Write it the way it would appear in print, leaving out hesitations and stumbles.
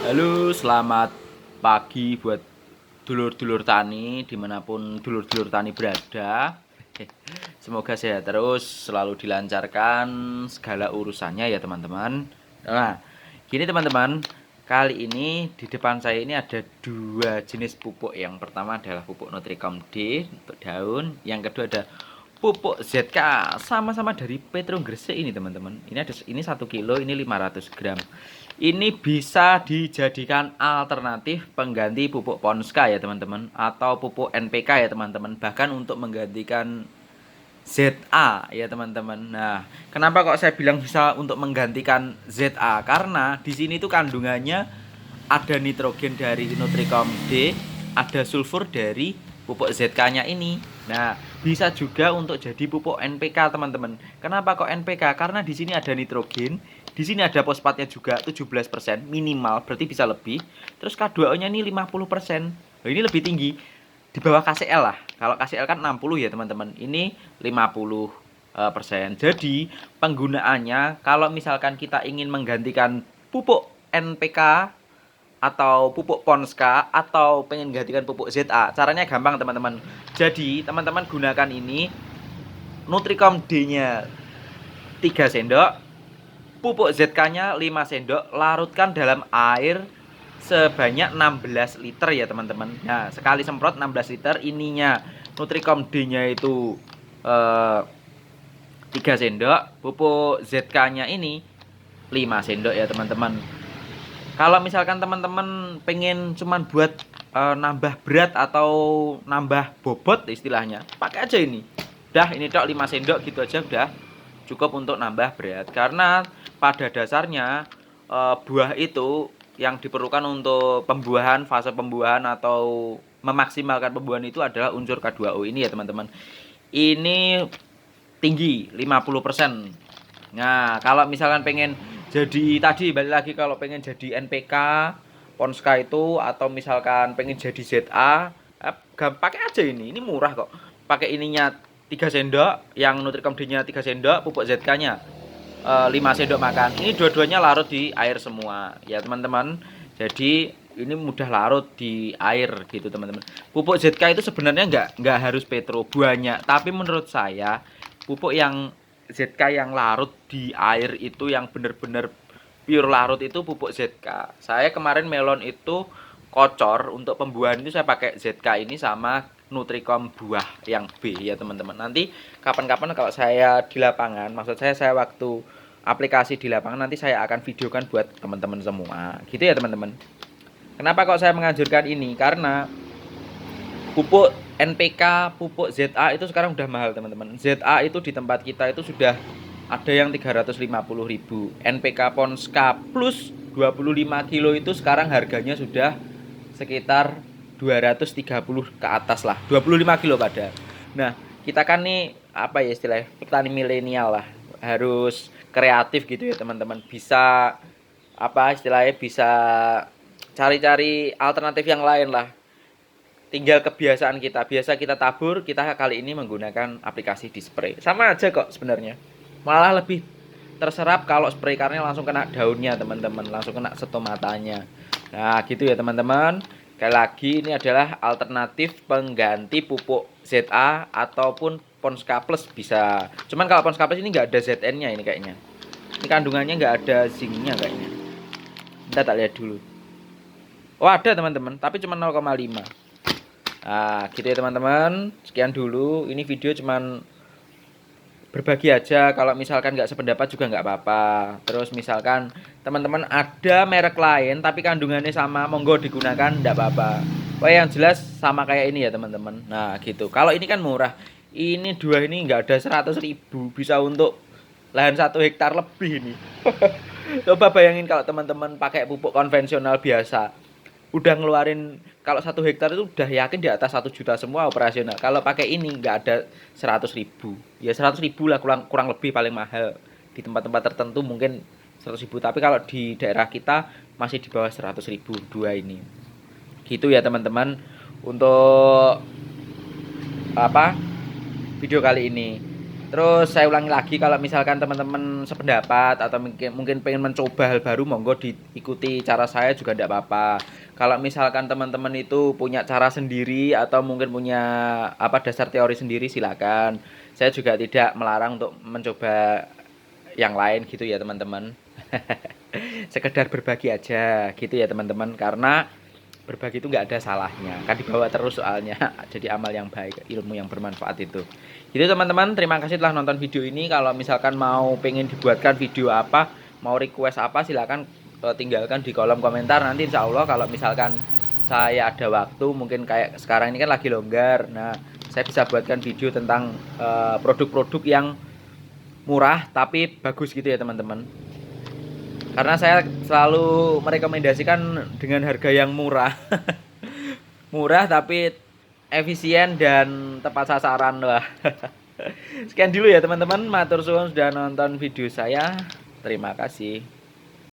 Halo, selamat pagi buat dulur-dulur tani dimanapun dulur-dulur tani berada. Semoga sehat terus, selalu dilancarkan segala urusannya ya teman-teman. Nah, gini teman-teman, kali ini di depan saya ini ada dua jenis pupuk. Yang pertama adalah pupuk Nutricom D untuk daun, yang kedua ada pupuk ZK sama-sama dari Petro Gresik ini teman-teman. Ini 1 kilo, ini 500 gram. Ini bisa dijadikan alternatif pengganti pupuk Ponska ya teman-teman, atau pupuk NPK ya teman-teman. Bahkan untuk menggantikan ZA ya teman-teman. Nah, kenapa kok saya bilang bisa untuk menggantikan ZA? Karena di sini tuh kandungannya ada nitrogen dari Nutricom D, ada sulfur dari pupuk ZK-nya ini. Nah, bisa juga untuk jadi pupuk NPK teman-teman. Kenapa kok NPK? Karena di sini ada nitrogen, di sini ada fosfatnya juga 17% minimal, berarti bisa lebih. Terus K2O-nya ini 50%. Nah, ini lebih tinggi di bawah KCL lah. Kalau KCL kan 60 ya teman-teman. Ini 50%. Jadi penggunaannya kalau misalkan kita ingin menggantikan pupuk NPK atau pupuk Ponska atau pengen gantikan pupuk ZA, caranya gampang teman-teman. Jadi teman-teman gunakan ini Nutricom D-nya 3 sendok, pupuk ZK-nya 5 sendok, larutkan dalam air sebanyak 16 liter ya teman-teman. Nah, sekali semprot 16 liter, ininya Nutricom D-nya itu 3 sendok, pupuk ZK-nya ini 5 sendok ya teman-teman. Kalau misalkan teman-teman pengen cuman buat nambah berat atau nambah bobot istilahnya, pakai aja ini. Udah ini tok 5 sendok gitu aja udah cukup untuk nambah berat. Karena pada dasarnya buah itu yang diperlukan untuk pembuahan, fase pembuahan atau memaksimalkan pembuahan itu adalah unsur K2O ini ya teman-teman. Ini tinggi 50%. Nah, kalau misalkan pengen jadi tadi balik lagi, kalau pengen jadi NPK, Ponska itu, atau misalkan pengen jadi ZA, pakai aja ini. Ini murah kok. Pakai ininya 3 sendok, yang Nutricom D-nya 3 sendok, pupuk ZK-nya 5 sendok makan. Ini dua-duanya larut di air semua ya teman-teman. Jadi ini mudah larut di air gitu teman-teman. Pupuk ZK itu sebenarnya nggak harus petro banyak, tapi menurut saya pupuk yang ZK yang larut di air itu yang bener-bener pure larut itu pupuk ZK. Saya kemarin melon itu kocor untuk pembuahan itu saya pakai ZK ini sama Nutricom buah yang B ya teman-teman. Nanti kapan-kapan kalau saya di lapangan, maksud saya waktu aplikasi di lapangan nanti saya akan videokan buat teman-teman semua. Gitu ya teman-teman. Kenapa kok saya menganjurkan ini? Karena pupuk NPK, pupuk ZA itu sekarang udah mahal teman-teman. ZA itu di tempat kita itu sudah ada yang 350.000. NPK Ponska plus 25 kilo itu sekarang harganya sudah sekitar 230 ke atas lah. 25 kilo pada. Nah, kita kan nih apa ya istilahnya petani milenial lah. Harus kreatif gitu ya teman-teman. Bisa apa istilahnya bisa cari-cari alternatif yang lain lah. Tinggal kebiasaan kita. Biasa kita tabur, kita kali ini menggunakan aplikasi di spray. Sama aja kok sebenarnya. Malah lebih terserap kalau spray karena langsung kena daunnya teman-teman, langsung kena stomatanya. Nah, gitu ya teman-teman. Sekali lagi ini adalah alternatif pengganti pupuk ZA ataupun Ponska Plus bisa. Cuman kalau Ponska Plus ini nggak ada ZN-nya ini kayaknya. Ini kandungannya nggak ada zinc-nya kayaknya. Kita tak lihat dulu. Oh ada teman-teman, tapi cuma 0,5. Nah, gitu ya teman-teman. Sekian dulu. Ini video cuman berbagi aja. Kalau misalkan nggak sependapat juga nggak apa-apa. Terus misalkan teman-teman ada merek lain tapi kandungannya sama, monggo digunakan, nggak apa-apa. Wah yang jelas sama kayak ini ya teman-teman. Nah gitu. Kalau ini kan murah. Ini dua ini nggak ada 100.000, bisa untuk lahan 1 hektar lebih ini. Coba bayangin kalau teman-teman pakai pupuk konvensional biasa, udah ngeluarin kalau 1 hektar itu udah yakin di atas 1 juta semua operasional. Kalau pakai ini nggak ada 100.000, ya 100.000 lah kurang lebih paling mahal. Di tempat-tempat tertentu mungkin 100.000, tapi kalau di daerah kita masih di bawah 100.000 dua ini. Gitu ya teman-teman untuk apa video kali ini. Terus saya ulangi lagi, kalau misalkan teman-teman sependapat atau mungkin pengen mencoba hal baru, monggo diikuti cara saya juga tidak apa-apa. Kalau misalkan teman-teman itu punya cara sendiri atau mungkin punya dasar teori sendiri, silakan. Saya juga tidak melarang untuk mencoba yang lain gitu ya teman-teman. Sekedar berbagi aja gitu ya teman-teman, karena berbagi itu nggak ada salahnya, kan dibawa terus soalnya. Jadi amal yang baik, ilmu yang bermanfaat itu. Jadi teman-teman, terima kasih telah nonton video ini. Kalau misalkan mau pengen dibuatkan video apa, mau request apa, silakan tinggalkan di kolom komentar. Nanti insya Allah kalau misalkan saya ada waktu, mungkin kayak sekarang ini kan lagi longgar, nah saya bisa buatkan video tentang produk-produk yang murah tapi bagus gitu ya teman-teman. Karena saya selalu merekomendasikan dengan harga yang murah. Murah tapi efisien dan tepat sasaran. Wah. Sekian dulu ya teman-teman. Matur suwun sudah nonton video saya. Terima kasih.